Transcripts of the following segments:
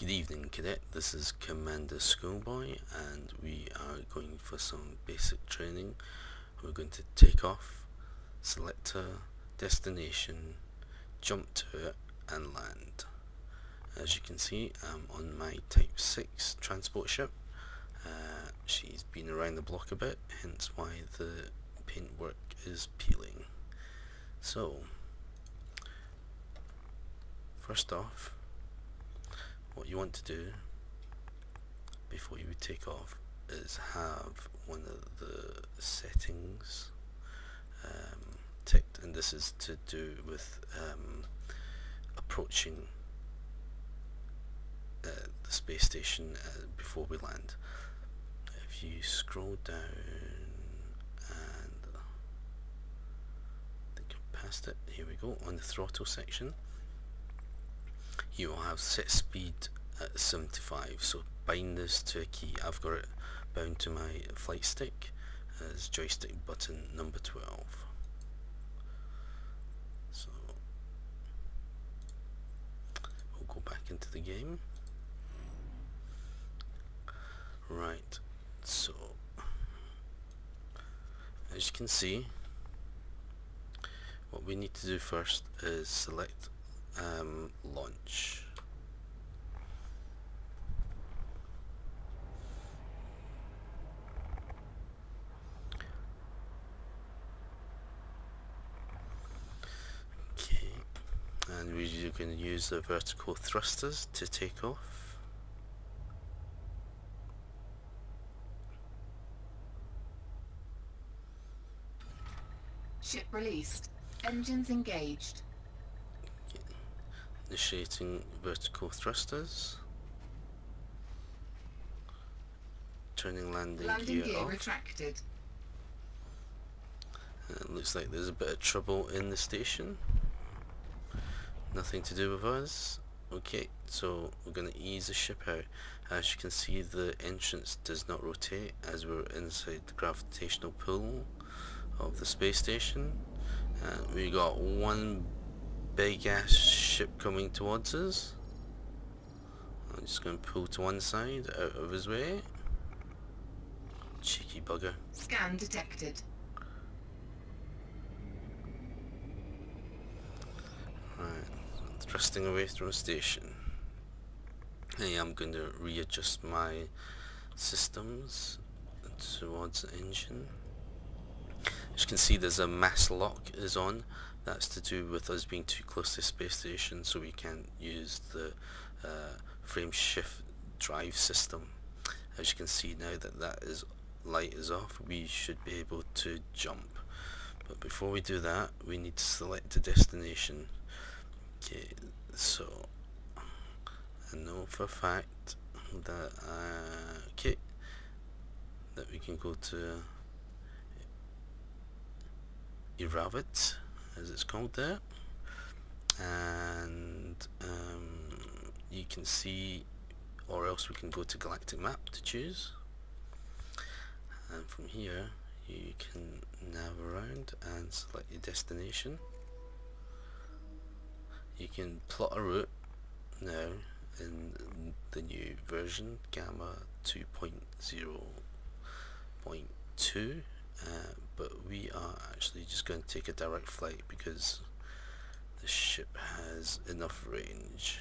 Good evening, Cadet. This is Commander Schoolboy, and we are going for some basic training. We're going to take off, select a destination, jump to it, and land. As you can see, I'm on my Type 6 transport ship. She's been around the block a bit, hence why the paintwork is peeling. So, first off, what you want to do before you take off is have one of the settings ticked, and this is to do with approaching the space station before we land. If you scroll down, and I think I'm past it, here we go, on the throttle section, you will have set speed at 75, so bind this to a key. I've got it bound to my flight stick as joystick button number 12. So we'll go back into the game. Right, so as you can see, what we need to do first is select launch. Okay, and we're going to use the vertical thrusters to take off. Ship released. Engines engaged. Initiating vertical thrusters. Turning landing gear off. Retracted. It looks like there's a bit of trouble in the station. Nothing to do with us. Okay, so we're going to ease the ship out. As you can see, the entrance does not rotate as we're inside the gravitational pull of the space station. And we got one big ass ship coming towards us. I'm just going to pull to one side out of his way. Cheeky bugger. Scan detected. Right, thrusting away from the station. Hey, I'm going to readjust my systems towards the engine. As you can see, there's a mass lock is on. That's to do with us being too close to the space station, so we can't use the frame shift drive system. As you can see now that light is off, we should be able to jump. But before we do that, we need to select a destination. Okay, so I know for a fact that that we can go to Iravit, as it's called there, and you can see, or else we can go to Galactic Map to choose, and from here you can nav around and select your destination. You can plot a route now in the new version, Gamma 2.0.2, but we are actually just going to take a direct flight because the ship has enough range.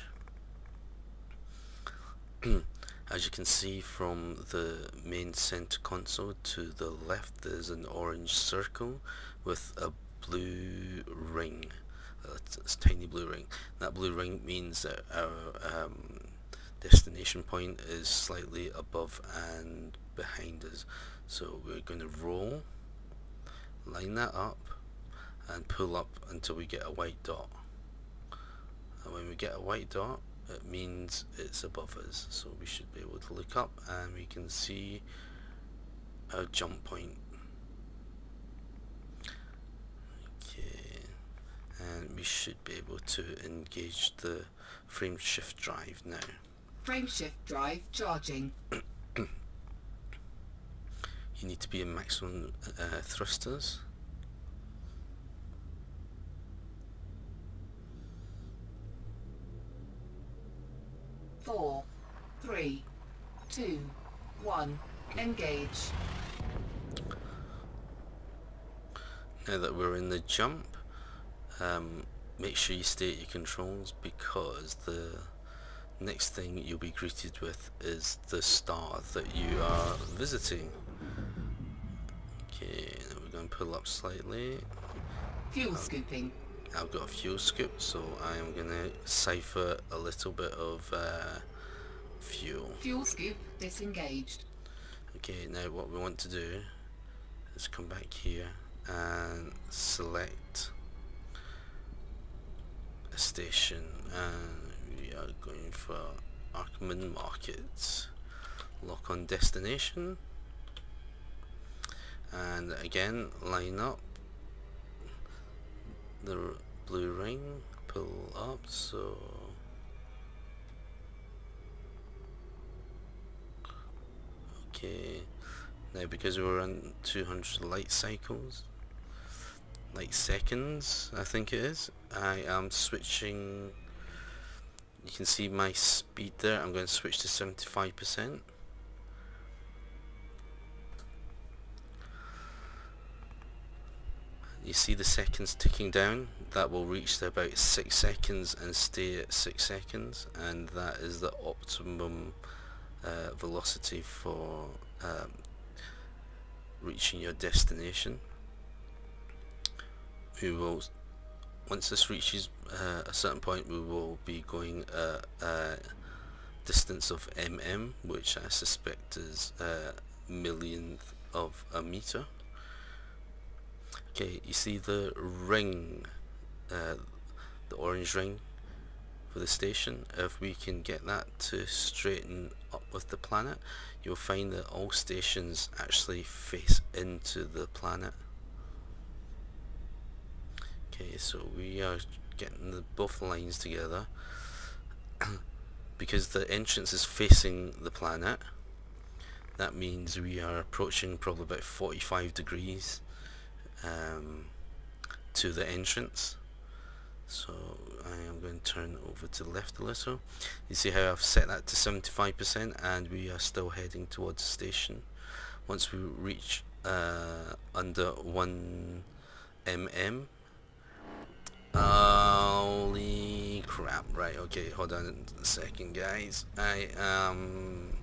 As you can see from the main center console to the left, there's an orange circle with a blue ring. It's a tiny blue ring. That blue ring means that our destination point is slightly above and behind us. So we're going to roll, line that up, and pull up until we get a white dot. And when we get a white dot, it means it's above us. So we should be able to look up and we can see our jump point. Okay, and we should be able to engage the frame shift drive now. Frame shift drive charging. You need to be in maximum thrusters. 4, 3, 2, 1. Engage. Now that we're in the jump, make sure you stay at your controls, because the next thing you'll be greeted with is the star that you are visiting. Okay, now we're going to pull up slightly. Fuel scooping. I've got a fuel scoop, so I am going to cipher a little bit of fuel. Fuel scoop disengaged. Okay, now what we want to do is come back here and select a station, and we are going for Arkham Market. Lock on destination, and again line up the blue ring, pull up, so okay. Now because we're on 200 light seconds I think it is, I am switching. You can see my speed there. I'm going to switch to 75%. You see the seconds ticking down. That will reach to about 6 seconds and stay at 6 seconds, and that is the optimum velocity for reaching your destination. We will, once this reaches a certain point, we will be going a distance of mm, which I suspect is a millionth of a meter. Okay, you see the ring, the orange ring for the station. If we can get that to straighten up with the planet, you'll find that all stations actually face into the planet. Okay, so we are getting both lines together. Because the entrance is facing the planet, that means we are approaching probably about 45 degrees to the entrance. So I am going to turn over to the left a little. You see how I've set that to 75%, and we are still heading towards the station. Once we reach under 1 mm, holy crap, right, okay, hold on a second guys, I am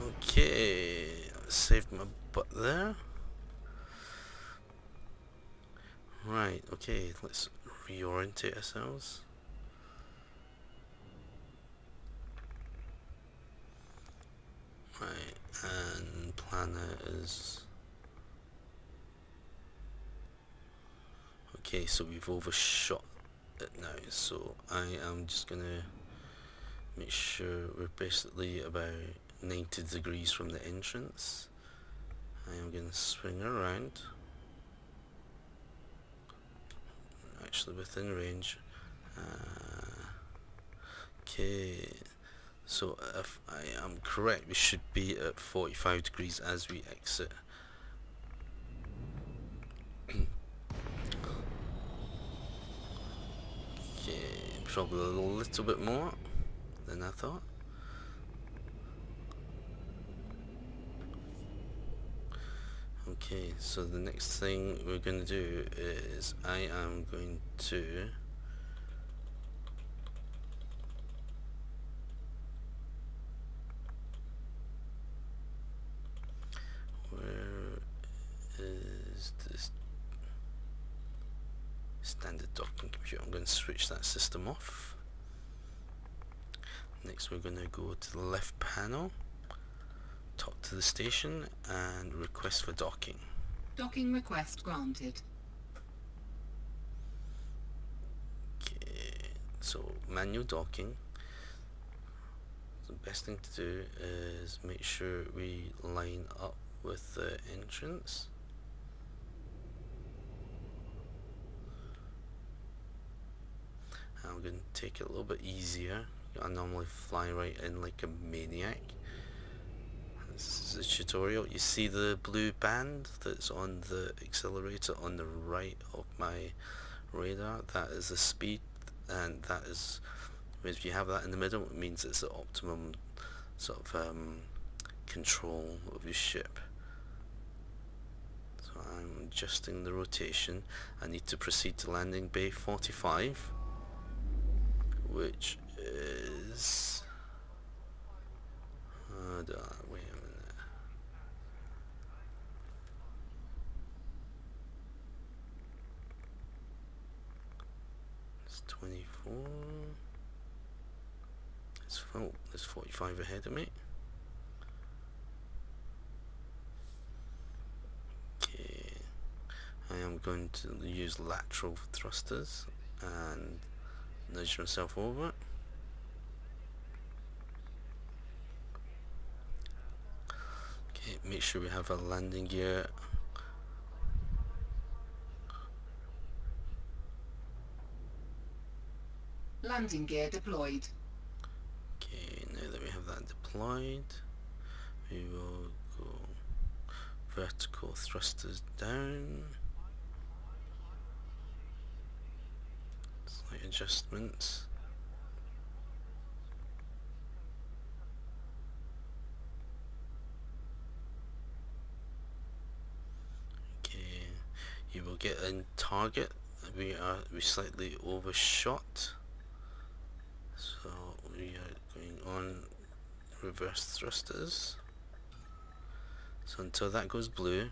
okay, saved my butt there. Right, okay, let's reorientate ourselves. Right, and planet is okay, so we've overshot it now, so I am just gonna make sure we're basically about 90 degrees from the entrance. I am gonna swing around, actually within range. Okay, so if I am correct, we should be at 45 degrees as we exit. Okay, probably a little bit more than I thought. Okay, so the next thing we're going to do is I am going to where is this standard docking computer? I'm going to switch that system off. Next we're going to go to the left panel, talk to the station, and request for docking. Docking request granted. Okay, so manual docking. The best thing to do is make sure we line up with the entrance. I'm going to take it a little bit easier. I normally fly right in like a maniac. This is a tutorial. You see the blue band that's on the accelerator on the right of my radar? That is the speed and that is, if you have that in the middle, it means it's the optimum sort of control of your ship. So I'm adjusting the rotation. I need to proceed to landing bay 45, which is wait a minute. It's 24. There's 45 ahead of me. Okay, I am going to use lateral thrusters and nudge myself over. Okay, make sure we have a landing gear. Landing gear deployed. Okay, now that we have that deployed, we will go vertical thrusters down. Slight adjustments. Okay, you will get in target. We slightly overshot. So we are going on reverse thrusters. So until that goes blue,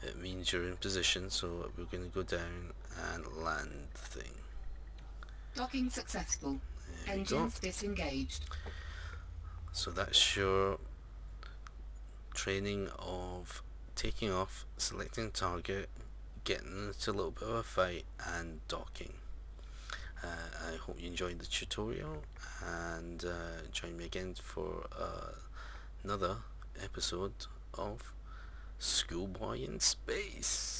it means you're in position. So we're going to go down and land the thing. Docking successful. Engines disengaged. So that's your training of taking off, selecting target, getting into a little bit of a fight, and docking. I hope you enjoyed the tutorial, and join me again for another episode of Schoolboy in Space.